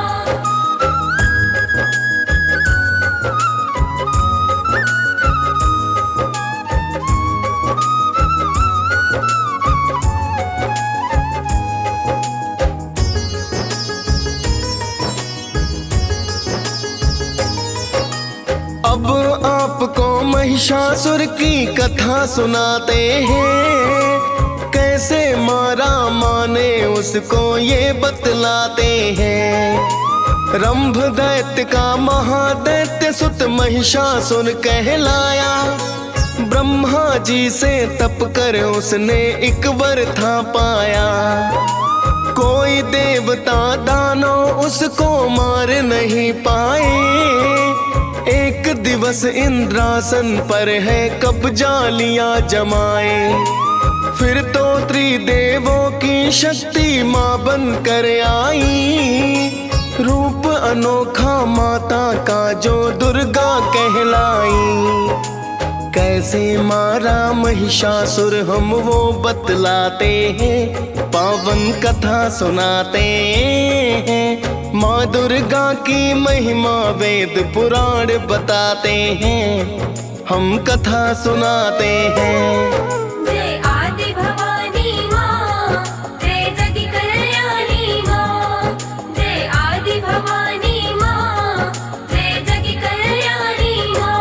अब आपको महिषासुर की कथा सुनाते हैं, कैसे मारा माने उसको ये बतलाते हैं। रंभ दैत्य का महादैत्य सुत महिषासुर कहलाया, ब्रह्मा जी से तप कर उसने एक वर था पाया। कोई देवता दानव उसको मार नहीं पाए, एक दिवस इंद्रासन पर है कब्जा लिया जमाए। फिर तो त्रिदेवों की शक्ति माँ बन कर आई, रूप अनोखा माता का जो दुर्गा कहलाई। कैसे मारा महिषासुर हम वो बतलाते हैं, पावन कथा सुनाते हैं। माँ दुर्गा की महिमा वेद पुराण बताते हैं, हम कथा सुनाते हैं। जय आदि भवानी माँ, जय जग कल्याणी माँ। जय आदि भवानी माँ, जय जग कल्याणी माँ।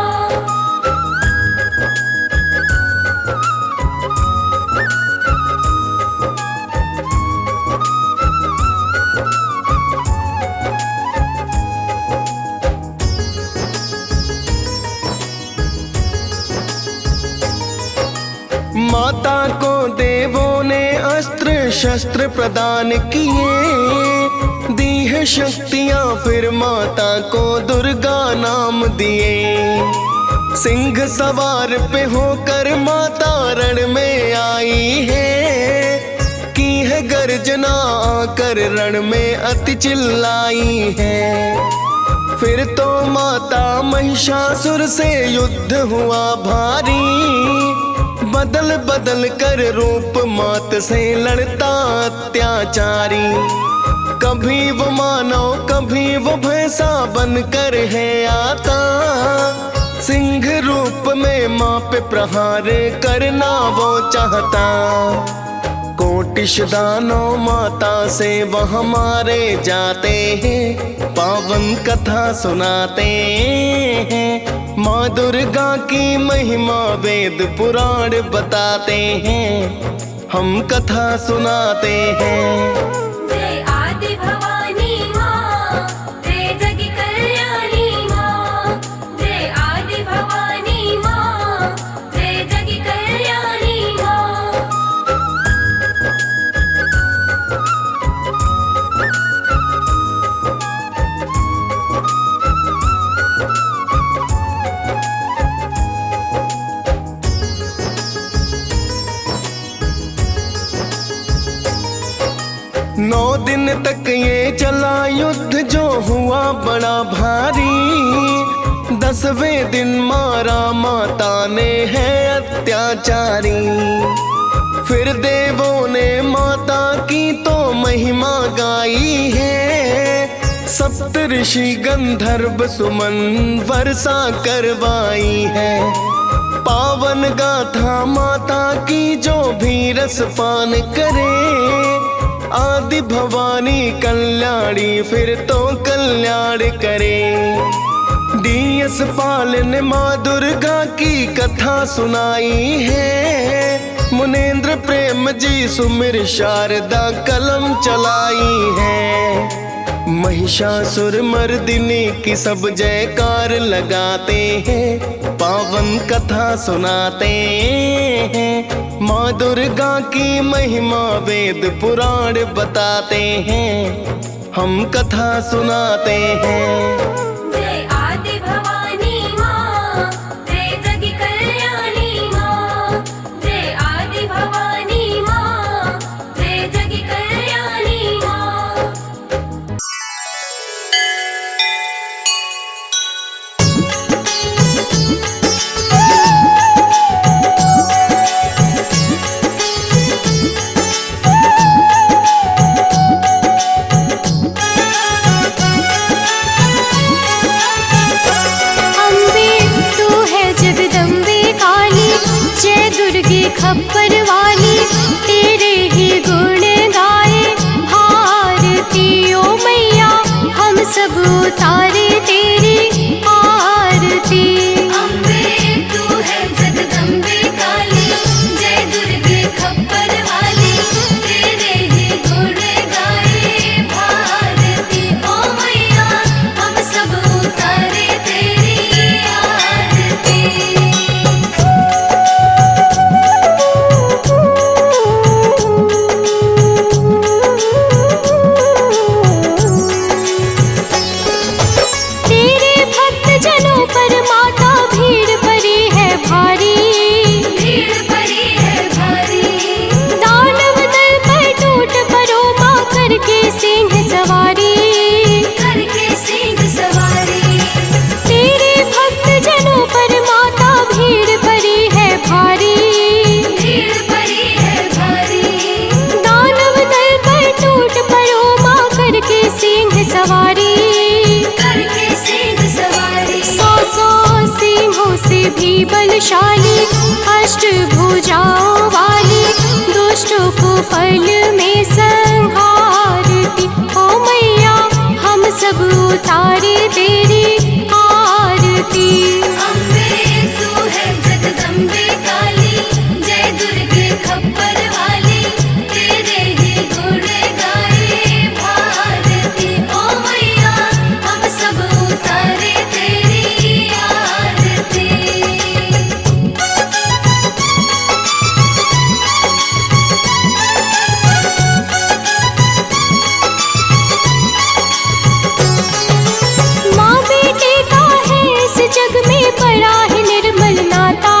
माता को देवों ने अस्त्र शस्त्र प्रदान किए, दी है शक्तियां फिर माता को दुर्गा नाम दिए। सिंह सवार पे होकर माता रण में आई है, की है गर्जना आकर रण में अति चिल्लाई है। फिर तो माता महिषासुर से युद्ध हुआ भारी, बदल बदल कर रूप मात से लड़ता अत्याचारी। कभी वो मानव कभी वो भैंसा बनकर है आता, सिंह रूप में माँ पे प्रहार करना वो चाहता। कोटिश दानव माता से वह मारे जाते हैं, पावन कथा सुनाते हैं। माँ दुर्गा की महिमा वेद पुराण बताते हैं, हम कथा सुनाते हैं। जय आदि भवानी माँ, जय जग कल्याणी माँ। जय आदि भवानी माँ, जय जग कल्याणी माँ। नौ दिन तक ये चला युद्ध जो हुआ बड़ा भारी, 10वें दिन मारा माता ने है अत्याचारी। फिर देवों ने माता की तो महिमा गाई है, सप्तऋषि गंधर्व सुमन वर्षा करवाई है। पावन गाथा माता की जो भी रसपान करे, आदि भवानी कल्याणी फिर तो कल्याण करे। डीएस पाल ने माँ दुर्गा की कथा सुनाई है, मुनेन्द्र प्रेम जी सुमिर शारदा कलम चलाई है। महिषासुर मर्दिनी की सब जयकार लगाते हैं, पावन कथा सुनाते हैं। माँ दुर्गा की महिमा वेद पुराण बताते हैं, हम कथा सुनाते हैं। जय आदि भवानी माँ, जय जग कल्याणी माँ। जय आदि भवानी माँ, जय जग कल्याणी माँ। बलशाली, अष्टभुजाओं वाली, दुष्टों को पल में संहारती। ओ मैया हम सब उतारे तेरी आरती। अम्बे तू है जगदम्बे काली, जय दुर्गे खप्पर वाली, तेरे ही गुण गाए भारती। ओ मैया हम सब उतारे तेरी आरती। माँ बेटे का है इस जग में बड़ा ही निर्मल नाता,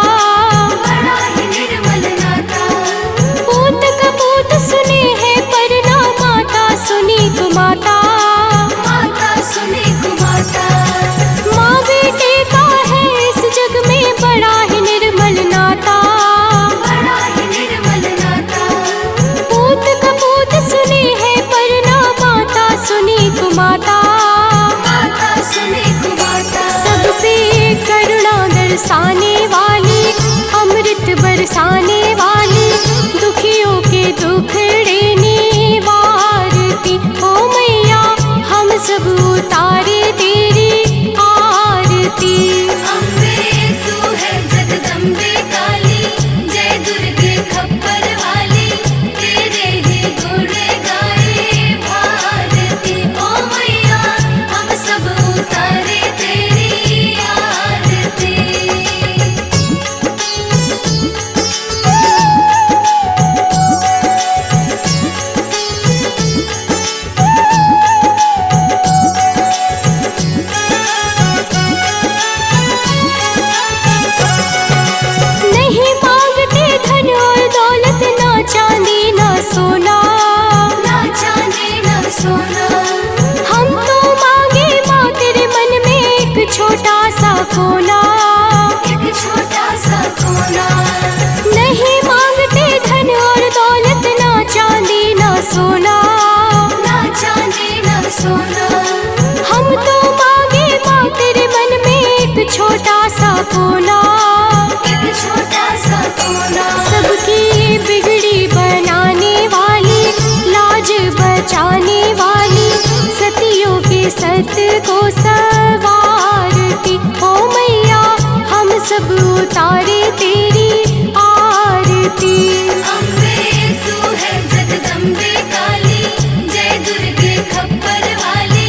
बड़ा ही निर्मल नाता। पूत कपूत सुने हैं पर ना माता सुनी कुमाता। माता सुने कुमाता। माँ बेटे का है इस जग में बड़ा ही निर्मल नाता, बड़ा ही निर्मल नाता। पूत कपूत सुने हैं पर ना माता सुनी कुमाता। माता सुने कुमाता। सब पे करुणा दर्शाने वाली, अमृत बरसाने वाली, दुखियों के दुखड़े निवारती। ओ मैया हम सब उतारे तेरी आरती। अम्बे तू है जगदम्बे काली, जय दुर्गे खप्पर वाली, तेरे ही गुण गाए भारती। ओ मैया हम सब उतारे तेरी आरती। नहीं मांगते धन और दौलत, ना चांदी ना सोना, ना चांदी ना सोना। हम तो मांगे माँ तेरे मन में एक छोटा सा कोना। एक छोटा सा कोना। नहीं मांगते धन और दौलत, ना चांदी ना सोना, ना चांदी ना सोना। हम तो मांगे माँ तेरे मन में एक छोटा सा कोना। एक छोटा सा कोना। सबकी बिगड़ी बनाने वाली, लाज बचाने वाली, सतियों के सत को सवारती। ओ मैया हम सब उतारे तेरी आरती। अम्बे तू है जगदम्बे काली, जय दुर्गे खप्पर वाली,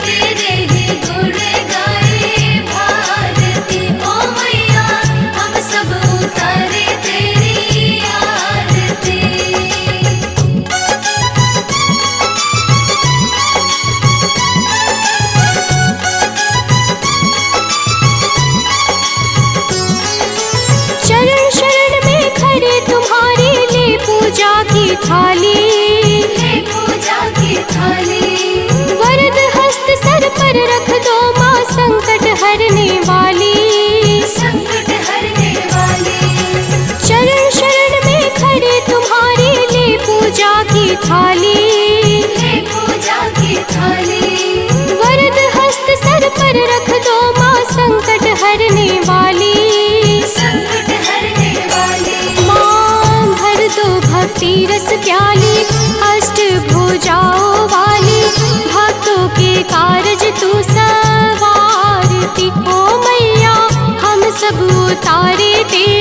तेरे ही गुण गाए भारती। ओ मैया हम सब उतारे तेरी आरती। शरण शरण में खड़े तुम्हारे ले पूजा की थाली, ले पूजा की थाली। वरद हस्त सर पर रख दो माँ संकट हरने वाली। संकट हरने वाली। शरण शरण में खड़े तुम्हारे ले पूजा की थाली, ले पूजा की थाली। वरद हस्त सर पर रख दो माँ संकट हरने वाली। संकट हरने वाली। माँ भर दो भक्ति रस प्याली, अष्टभुजाओं वाली, भक्तों के कारज तू सवारती। ओ मैया हम सब उतारे तेरी